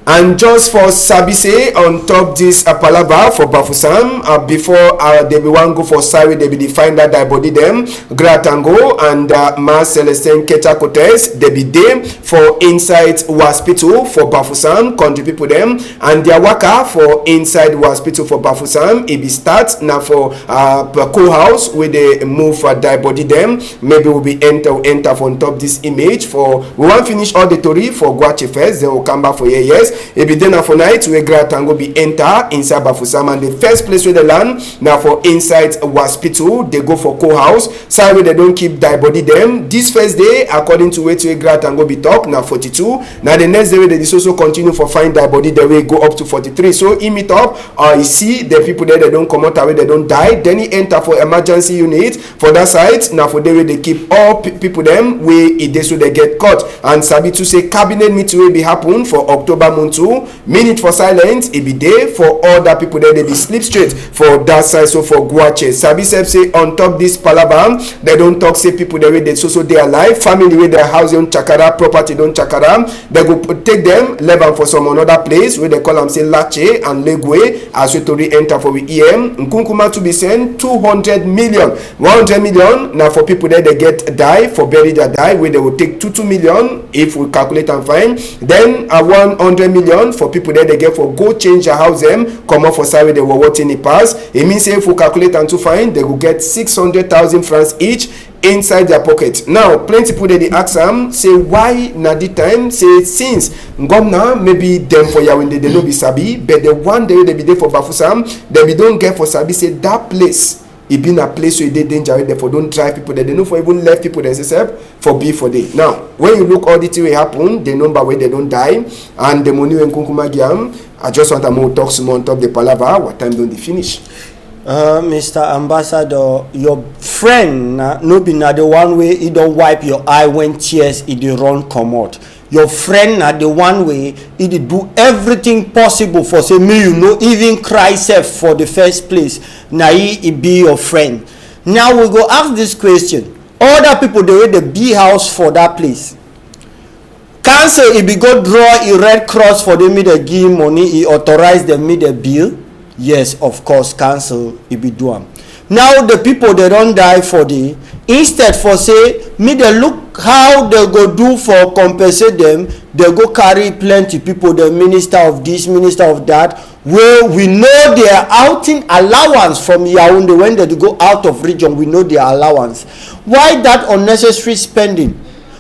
And just for Sabise on top this palava for Bafusam before they be one go for Sari they be define that die body them Gratango and Ma Celestin Kecha Cotes they be them for inside hospital for Bafusam country people them and their waka for inside hospital for Bafusam it be start now for co-house where they move for die body them. Maybe we'll be enter on top this image for we want finish all the story for Gwache first then we'll come back for here yes. e be there na for night wey Gratango be enter inside Bafusam, and the first place where they land now for inside hospital. They go for co-house side where they don't keep die body them. This first day, according to where Gratango be talk, now 42. Now the next day they also continue for find die body, they will go up to 43. So he meet up, he see the people there, they don't come out away, they don't die. Then he enter for emergency unit for that side. Now for there they keep all people them where it is so they get caught. And Sabi to say cabinet meeting will be happen for October month 2. Minute for silence, it be there for all that people there, they be sleep straight for that side. So for Guache, Sabi say on top this palabam, they don't talk say people the way they so they alive, family with their house don't chakara, property don't chakara. They go take them, leave them for some another place where they call them say Lache and Legwe as we to re-enter for the EM. Nkunkuma to be sent 200 million, 100 million now for people there they get die for bury their die where they will take 2 million if we calculate and find. Then 100 million for people there they get for go change their house them come up for salary they were watching it pass. It means if we calculate and to find they will get 600,000 francs each inside their pocket. Now plenty people they ask them say why na the time say since Ngomna maybe them for Yawinde they no be sabi, but the one day they be there for Bafusam they be don't get for sabi say that place it been a place where they danger where therefore don't drive people there. They know for even left people themselves for be for day. Now when you look all the thing will happen, the number where they don't die and the money when Kunkuma Giam, I just want to more talk some on top the palava. What time don't they finish? Mr. Ambassador, your friend no be na the one way he don't wipe your eye when tears he dey run come out. Your friend na the one way he dey do everything possible for say me you know even cry self for the first place. Na he be your friend. Now we go ask this question. Other people they way the B house for that place. Council he be go draw a red cross for them me they give money, he authorize them me the bill. Yes, of course, council it be do am. Now the people they don't die for the instead for say me they look how they go do for compensate them, they go carry plenty people, the minister of this, minister of that, where we know their outing allowance from Yaoundé when they go out of region, we know their allowance. Why that unnecessary spending?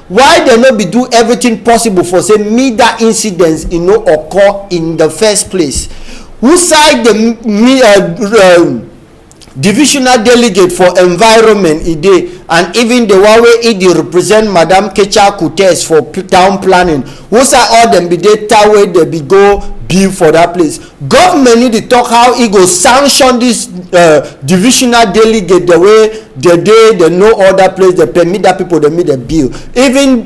Why they not be do everything possible for say me that incidents occur in the first place? Who side the divisional delegate for environment ide and even the one way it represent Madam Kecha Kutes for town planning? Who side all them be data way they be go bill for that place? Government need to talk how it go sanction this divisional delegate the way they know other place they permit that people they meet the bill. Even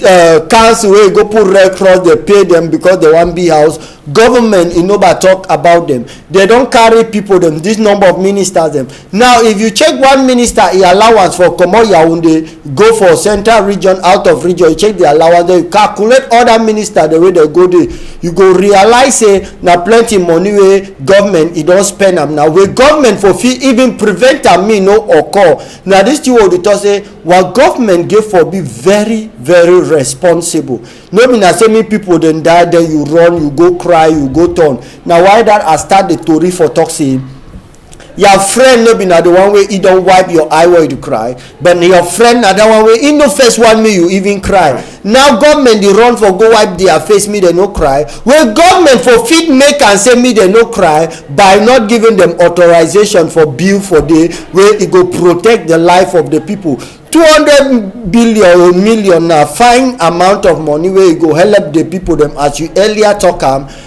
council where go put red cross they pay them because they want be house. Government but talk about them. They don't carry people them this number of ministers them. Now if you check one minister he allowance for Komo Yaoundé go for central region out of region, you check the allowance there, you calculate other minister the way they go there, you go realize say na plenty money way government it don't spend them. Now where government for fee even prevent am me no occur. Now this thing what they talk say what government give for be very very responsible. No be na say me people then die then you run you go cry you go turn. Now why that I start the story for talk say your friend no be na the one way he don't wipe your eye while you cry, but your friend na that one way he no first one me you even cry. Now government they run for go wipe their face me they no cry. Well government for fit make and say me they no cry by not giving them authorization for bill for the where it go protect the life of the people. 200 billion or million now fine amount of money where you go help the people them as you earlier talk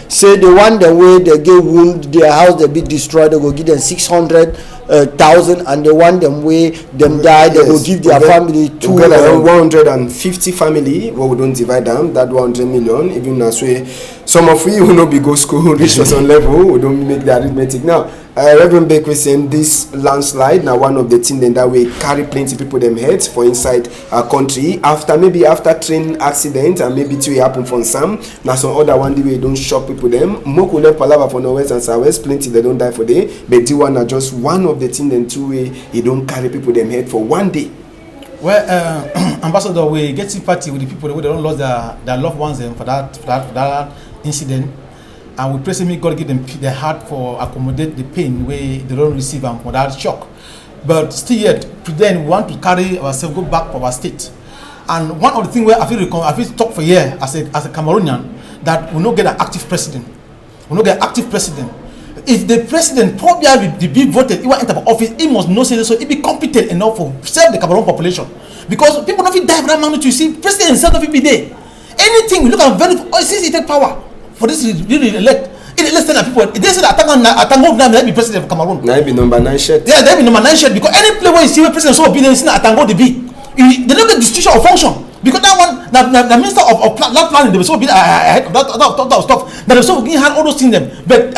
say the one the way they get wound their house they be destroyed they go give them 600,000 and the one them way them die they go give their family 150 family what we don't divide them that 100 million even as way some of we will not be go school reach for some level we don't make the arithmetic now. Reverend Baker saying this landslide now one of the things then that way carry plenty people them heads for inside our country after train accident and maybe it will happen for some now some other one the way don't shock people them moku left palava for northwest and southwest plenty they don't die for day but the one are just one of the things then two way he don't carry people them head for one day. Well, Ambassador, we get sympathy with the people who don't lose their loved ones for that incident. And we pray me God give them their heart for accommodate the pain where they don't receive them for that shock. But still yet, then we want to carry ourselves, go back to our state. And one of the things where I feel talk for here as a Cameroonian, that we not get an active president. We not get an active president. If the president probably be voted, he want enter office, he must know say so he be competent enough for serve the Cameroon population. Because people don't feel die for that magnitude. You see, president himself don't be there. Anything we look at very since he take power for this really elect. Let's tell people they say that Atango now be president of Cameroon. Now be number 9 shirt. Yeah, they be number 9 shirt because any place where you see a president so obedient, see Atango they be. They don't get distinction or function. Because that one, the minister of land planning, they were so big ahead of that stuff. That they were so beginning hand all those things them. But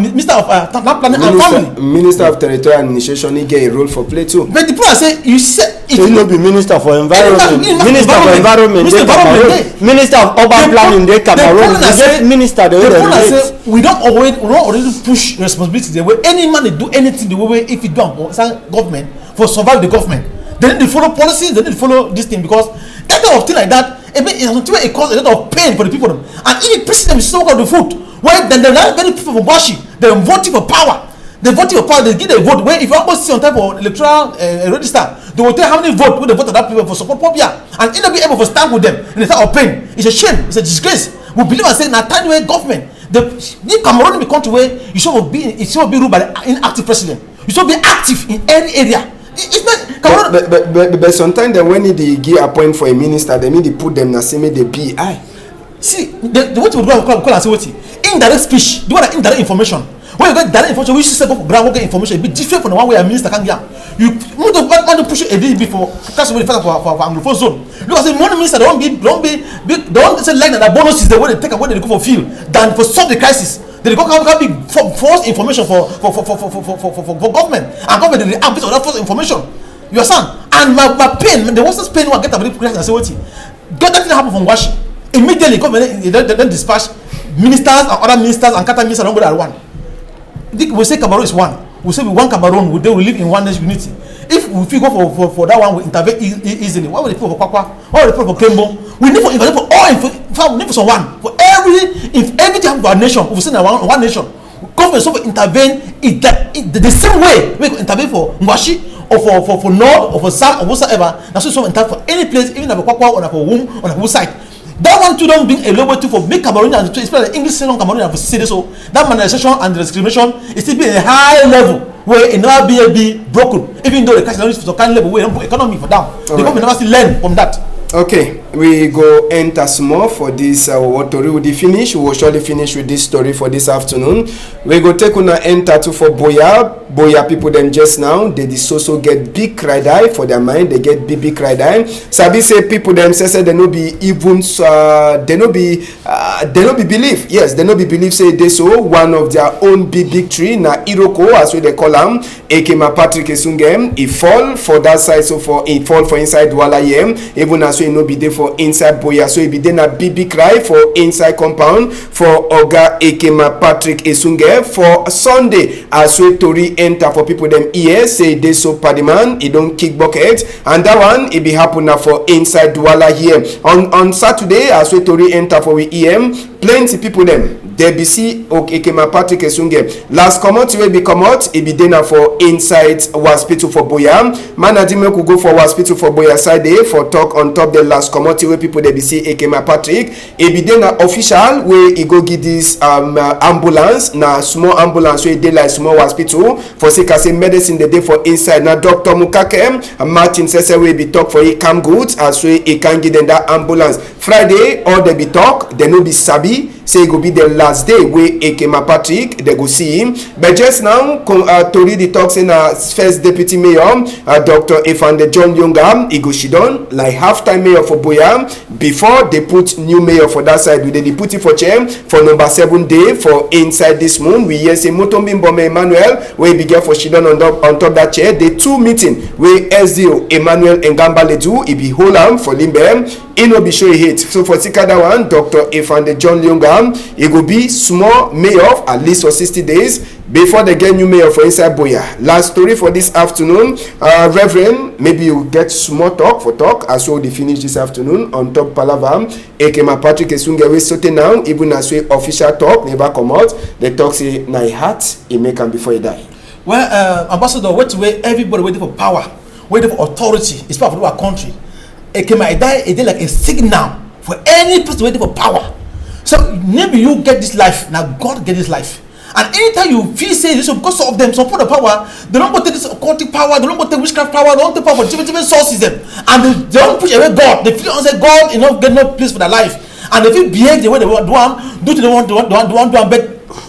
minister of land planning and family, minister of territorial administration, he get a role for play too. But the people say you said it will not be minister for environment, minister for environment, minister of urban planning, they Cameroon. Minister they say we don't already push responsibility the way any man they do anything the way if you don't government for survive the government. They need to follow policies, they need to follow this thing because that kind of thing like that, it causes a lot of pain for the people. And if the president is so the food, where then they're not very people for Bashi, they're voting for power. They're voting for power, they give a vote. Where if you almost see on type of electoral register, they will tell how many votes they vote of that people for support Popia. And if they be able to stand with them in the time of pain, it's a shame, it's a disgrace. We believe and say now time where government, the Cameroon be country where you should be ruled by an inactive president. You should be active in any area. It's not but sometimes then when they give a point for a minister, they need to put them na same they be. See the what we call and say what indirect speech, the one that indirect information. When you get direct information, we should say go ground get information a bit different from the one where a minister can get. You want to push it a bit before that's what for Anglophone zone. Because the money minister don't say like that bonus is the way they take away they go for field than for solve the crisis. They go have big false information for government and government they react based on that false information. You understand? And my pain, the worst pain when I get a very question and say what get that thing happen from Washi. Immediately government then dispatch ministers and other ministers and Qatar ministers don't go at one. We say Cameroon is one. We say we want Cameroon, we live in oneness unity. If we go for that one, we intervene easily. Why would they put for Kwakwa? Why would they put for Kembo? We need for all we need for someone. For everything happen to our nation, we say one nation. Government so intervene the same way we intervene for Mwashi or for North or for South or whatsoever. That's so intervene for any place, even for Kwakwa or for Womb or for side. That one too don't bring a lower to for big Cameroon and especially the English saying Cameroon and for city so that marginalization and discrimination is still be a high level where it never be broken even though the country is for kind level where economy for down. The government never still learn from that. Okay, we go enter small for this what story will finish. We will surely finish with this story for this afternoon. We go take una enter to for Boya people them just now. They so get big cry die for their mind. They get big cry die. Sabi say people them say they no be even they no be belief. Yes, they no be belief say they so one of their own big tree na Iroko as we they call him. Ekema Patrick Esungem. He fall for that side so for he fall for inside Wala Yem. Even as so no be there for inside Boya, so it be there na BB cry for inside compound for Oga Ekema Patrick Esunge for Sunday as we Tori enter for people them here say they so Padiman he don't kick bucket and that one it be happen now for inside Douala here on Saturday as we Tori enter for we EM plenty people them DBC Ekema Patrick Esunge last come out will be come out it be there for inside hospital for Boya man adime could go for hospital for Boya side there for talk on top the last community where people they be see Ekema Patrick e be then official where he go give this ambulance na small ambulance where they like small hospital for say medicine the day for inside na Dr. Mukake Martin Sese we be talk for he come good as we he can give them that ambulance Friday all they be talk they no be sabi say it go be the last day where Ekema Patrick they go see him but just now Tori the talk say na first deputy mayor Dr. Efande John Yonga he go shidon like half-time mayor for Boya before they put new mayor for that side. We they put it for chair for number 7 day for inside this moon. We hear say Motombi Mbome Emmanuel where be get for Shidon on top that chair. The two meeting where SDO Emmanuel Ngamba Ledu he be hold am for Limbe. He no be sure he hate. So for Sikada one, Dr. Efande John Lyonga he go be small mayor at least for 60 days before they get new mayor for inside Boya. Last story for this afternoon, Reverend, maybe you get small talk as well they finish this afternoon on top Palava. Ekema Patrick Esunge we sote now, even as we official talk never come out. The talk say na heart he make him before he die. Well, Ambassador, what way everybody waiting for power, waiting for authority, it's part of our country. Ekema die like a signal for any person waiting for power. So maybe you get this life, now God get this life. And anytime you feel say this, because of them support the power, they don't go take this occultic power, they don't go take witchcraft power, they don't take power for different sources them, and they don't push away God. They feel say God, get no place for their life, and they feel behave the way they want do to the one, but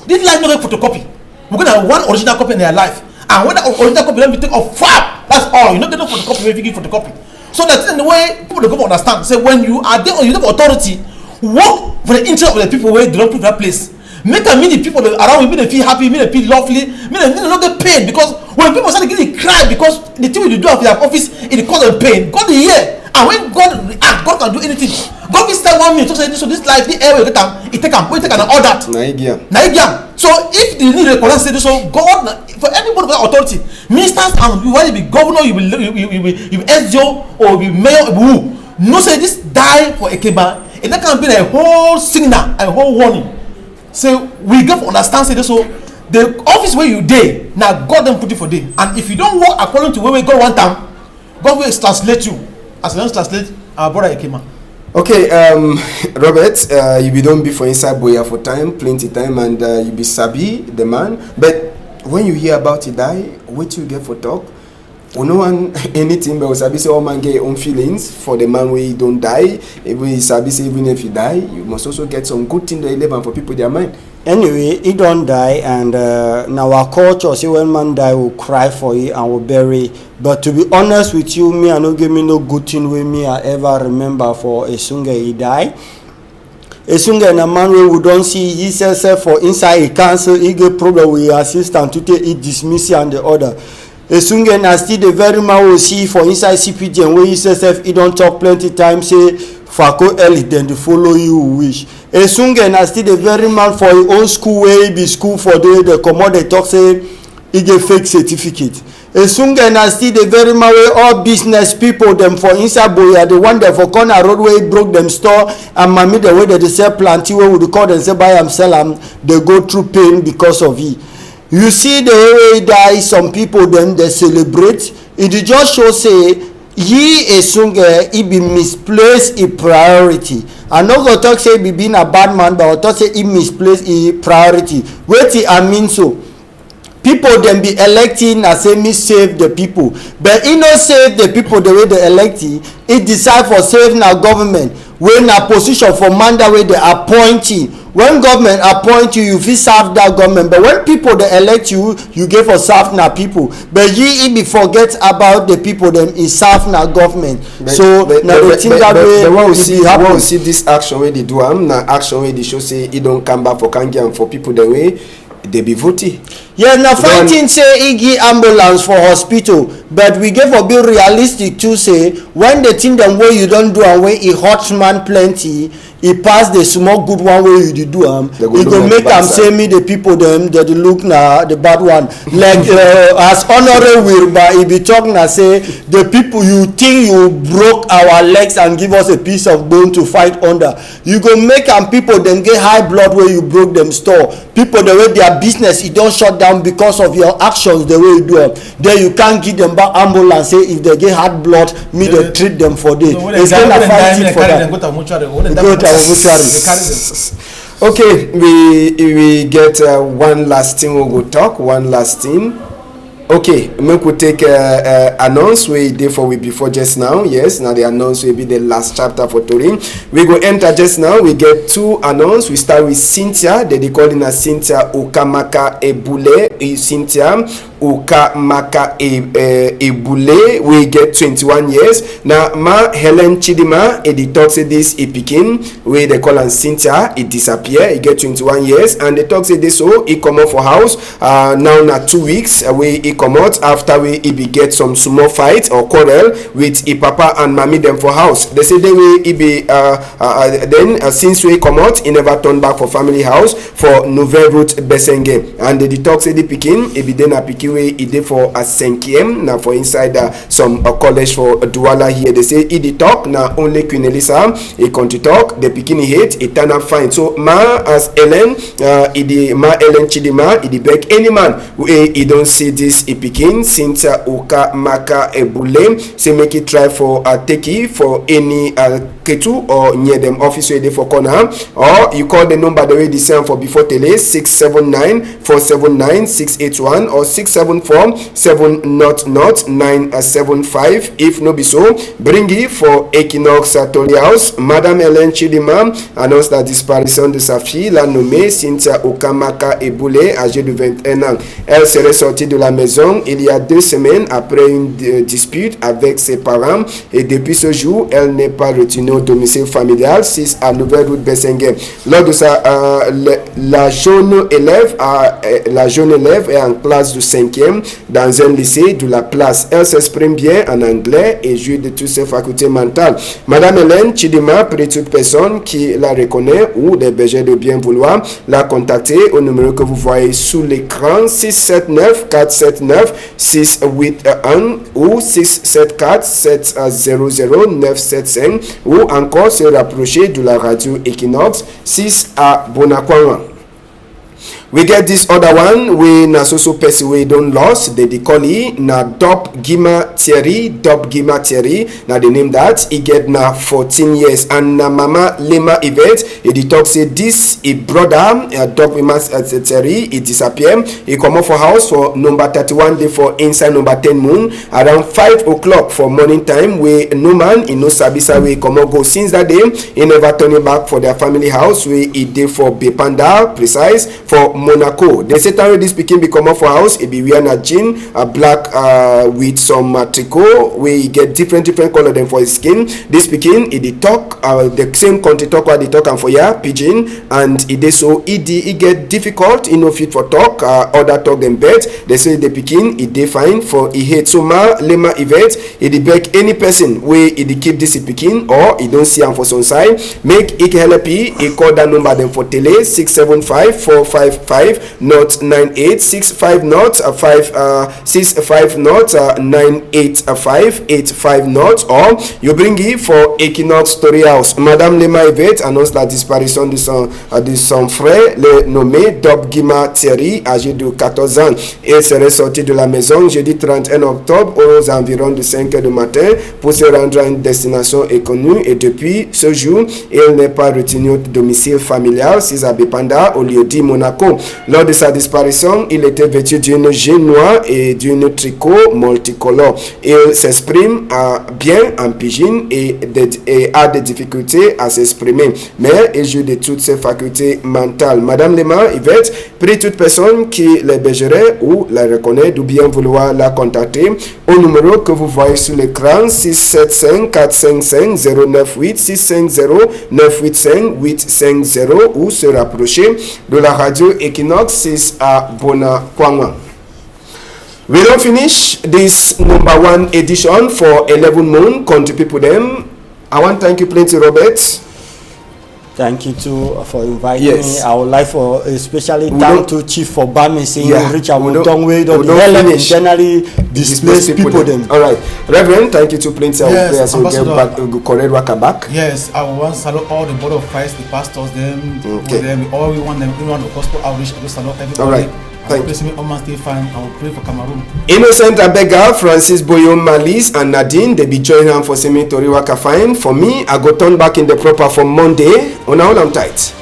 this life no photocopy. We're gonna have one original copy in their life, and when the original copy don't be take off fab, that's all. You don't get no photocopy if you give photocopy. So that's in the way people don't go understand. Say when you are there or you have authority, work for the interest of the people where they don't put that place. Make a many people around you, make them feel happy, make them feel lovely, make them not get pain, because when people start getting cry because the thing you do at their office it cause them pain, God is here, and when God react, God can do anything. God can start 1 minute to say so this life, the air will get them, it take them, we take an all that. Naigiam. So if they need a say so God for anybody with authority, ministers and whether it be governor, you will SDO or you mayor, who no say this die for Ekeba, it can be a whole signal, a whole warning. So we get to understand say this, so the office where you dey now God them put it for day, and if you don't work according to where God want them, God will translate you as well as translate our brother Ekema. Okay, Robert, you be don't be for inside boya for time, plenty time, and you be sabi the man. But when you hear about it die, what you get for talk? We no one anything, but we sabi say all man get your own feelings for the man where he don't die. If we sabi say even if you die, you must also get some good thing that live and for people their mind. Anyway, he don't die, and now our culture say when man die, we'll cry for it and we'll bury. But to be honest with you, me I no give me no good thing with me I ever remember for Esunge he die. Esunge na man we don't see himself for inside a council, he get problem with his assistant to take it dismiss and the order. Esunge na still the very man we see for inside CPG where he says he don't talk plenty times say Fako early then to follow you wish. Esunge na still the very man for his own school where he be school for the commode they talk say he get fake certificate. Esunge na still the very man where all business people them for inside Boya the one that for corner road where he broke them store and mami the way that they sell planty where would call them say buy and sell them they go through pain because of it. You see the way he die, some people then they celebrate. It just show say ye Esunge he be misplaced a priority. I no go talk say he be being a bad man, but I talk say he misplaced a priority. Wait I mean so. People then be electing and say me save the people, but he no save the people the way they elect he decide for saving our government when a position for man that way they appoint you. When government appoint you, you fit serve that government, but when people they elect you, you get for serve na people. But ye be forget about the people them is serve na government. So now the thing that way we see this action where they do na action where they show say he don't come back for Kangi for people the way they be voting. Yeah, now fighting say he give ambulance for hospital, but we give a bit realistic to say when the thing them way you don't do and when he hot man plenty, he pass the small good one way you do he go make them say me the people them that look na the bad one like as honorable but he be talking and say the people you think you broke our legs and give us a piece of bone to fight under, you go make them people then get high blood where you broke them store people the way their business it don't shut down because of your actions the way you do it. Then you can't give them back ambulance say if they get hard blood me they treat them for this. It's gonna fight it for that. Okay, we get one last thing we will talk. One last thing. Okay, make we take announce we did for we before just now. Yes, now the announce will be the last chapter for Turin. We go enter just now. We get two announce. We start with Cynthia. They calling her Cynthia Ukamaka Ebule. Cynthia Ukamaka Ebule. We get 21 years. Now Ma Helen Chidima. They talk say this a Pekin. Where they call her Cynthia. It disappear. He get 21 years. And they talk say this so he come out for house. Now 2 weeks away. He come out after we be get some small fight or quarrel with a papa and mommy them for house. They say they will be then since we come out he never turn back for family house for Nouvelle Route Besenge and the talk say the pikin he be then a pikin way e dey for a 5e na for inside some college for Douala here. They say e dey talk na only Queen Elisa e country talk the pikin hate e turn up fine. So ma as Ellen ma Ellen Chidima e dey beg any man wey e don see this e pikin Cynthia Oka Maka Ebule say make it try for take it for any Ketu or near them office where they for corner, or you call the number the way they send for before tele 679-479-681 or 674-700-975. If no be so, bring it for Equinoxe Tori House. Madame Hélène Chidima annonce la disparition de sa fille, la nommée Cynthia Okamaka Eboulé, âgée de 21 ans. Elle serait sortie de la maison il y a 2 semaines après une dispute avec ses parents et depuis ce jour, elle n'est pas retenue au domicile familial 6 à Nouvelle Route Bessengue. Lors de ça, la jeune élève est en classe de 5e dans un lycée de la place. Elle s'exprime bien en anglais et jouit de toutes ses facultés mentales. Madame Hélène Chidima prie toute personne qui la reconnaît ou des bergers de bien vouloir la contacter au numéro que vous voyez sous l'écran 679-479-681 ou 674-700-975 ou encore se rapprocher de la radio Equinoxe 6 à Bonakwanga. We get this other one we na so person we don't lost the call na Dop Gima Thierry na the name that he get na 14 years and na mama Lema Yvette he talk say this a brother Dop Gima Thierry he disappear he come up for house for number 31 day for inside number 10 moon around 5 o'clock for morning time we no man in no sabisa we come up go since that day he never turn back for their family house we he dey for Bepanda precise for Monaco. The Satan this pikin be come up for house. It be wearing a jean, a black with some tricot. We get different color them for his skin. This pikin it talk the same country talk what they talk and for ya pidgin and it is so it get difficult. You know fit for talk. Other talk them bad. They say the pikin it dey fine for he hate. So ma Lema Yvette it beg any person where it keep this pikin or it don't see him for some side. Make it help he call that number them for tele 675-455 not 9865 not 65 not 985 not or you bring it for Equinoxe Story House. Madame Lema Yvette annonce la disparition de son frère le nommé Dop Gima Thierry âgé de 14 ans et serait sorti de la maison jeudi 31 octobre aux environs de 5 heures du matin pour se rendre à une destination inconnue et depuis ce jour il n'est pas retenu au domicile familial 6 à Bepanda au lieu dit Monaco. Lors de sa disparition, il était vêtu d'une jean noire et d'une tricot multicolore. Il s'exprime bien en pidgin et a des difficultés à s'exprimer, mais il joue de toutes ses facultés mentales. Madame Lema Yvette prie toute personne qui l'hébergerait ou la reconnaît de bien vouloir la contacter au numéro que vous voyez sur l'écran 675-455-098 650-985-850 ou se rapprocher de la radio Equinoxe 6 à Bonakwanga. We don't finish this number 1 edition for 11 Moon. Country people them. I want to thank you plenty, Robert. Thank you too for inviting Yes. me. I would like for especially We thank don't- to Chief for Bami saying Yeah. reach We out don't- long way we don't don't help finish. internally displaced people them. All right, Reverend, thank you to plenty. I will Yes, pray as we get Ambassador. back, correct waka back. Yes, I want to salute all the body of Christ, the pastors, them, Okay. them, all we want them, everyone the gospel outreach. I will salute everybody. All right. Thank you. Me, Almighty stay fine. I will pray for Cameroon. Innocent Abega, Francis Boyo Malis, and Nadine, they be joining them for Semi Tori Waka Fine. For me, I go turn back in the proper for Monday. On all I'm tight.